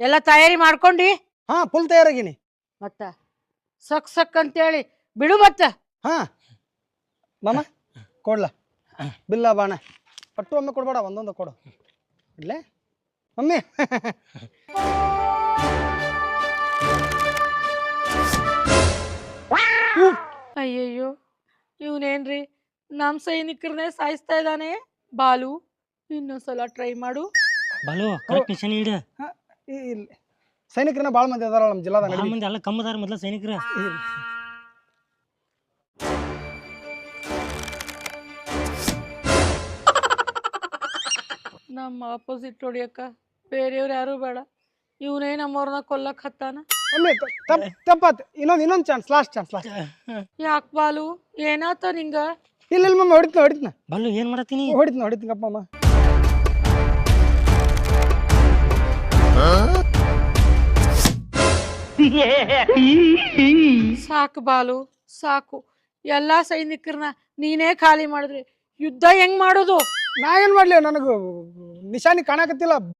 ಎಲ್ಲ ತಯಾರಿ ಮಾಡ್ಕೊಂಡಿ ಹಾ ಫುಲ್ ತಯಾರಾಗಿನಿ. ಮತ್ತ ಸಕ್ ಸಕ್ ಅಂತೇಳಿ ಬಿಡು ಮತ್ತ. ಹಾ ಮಾಮ ಕೊಡ್ಲ ಬಿಲ್ಲ ಬಾಣ ಪಟ್ಟು ಒಮ್ಮೆ ಕೊಡ್ಬೇಡ, ಒಂದೊಂದು ಕೊಡು. ಇಡ್ಲೆ ಮಮ್ಮಿ. ಅಯ್ಯಯ್ಯೋ ಇವನೇನ್ರಿ ನಮ್ ಸೈನಿಕರನ್ನೇ ಸಾಯಿಸ್ತಾ ಇದ್ದಾನೆ. ಬಾಲು ಇನ್ನೊಂದ್ಸಲ ಟ್ರೈ ಮಾಡು. ಬಾಲು ಕರೆಕ್ಟ್ ನಿಶಾನೆ ಇಡ. ಇಲ್ಲಿ ಸೈನಿಕರನ್ನ ಭಾಳ ಮಂದಿ ಅದಾರ ನಮ್ಮ ಜಿಲ್ಲಾದ. ಭಾಳ ಮಂದಿ ಎಲ್ಲ ಕಮ್ಮದಾರ ಮೊದ್ಲ ಸೈನಿಕರ. ನಮ್ಮ ಆಪೋಸಿಟ್ ಹೊಡಿಯಕ್ಕ ಬೇರೆಯವ್ರು ಯಾರು ಬೇಡ, ಇವನೇ ನಮ್ಮವ್ರನ್ನ ಕೊಲ್ಲಕ್ ಹತ್ತಾನ. ಮಮ್ಮಿ ತಪ್ಪಾತ್, ಇನ್ನೊಂದು ಚಾನ್ಸ್, ಲಾಸ್ಟ್ ಚಾನ್ಸ್. ಯಾಕೆ ಬಾಲು ಏನಾತ ನಿಂಗ? ಇಲ್ಲ ಮಮ್ಮಿ ಹೊಡಿತ್ನ ಬಾಲು ಏನ್ ಮಾಡತ್ತೀನಿ? ಹೊಡಿತೀನಪ್ಪ ಅಮ್ಮ. ಸಾಕು ಬಾಲು ಸಾಕು, ಎಲ್ಲಾ ಸೈನಿಕರನ್ನ ನೀನೇ ಖಾಲಿ ಮಾಡಿದ್ರೆ ಯುದ್ಧ ಹೆಂಗ್ ಮಾಡೋದು? ನಾ ಏನ್ ಮಾಡ್ಲಿ, ನನಗೂ ನಿಶಾನಿ ಕಾಣಕತ್ತಿಲ್ಲ.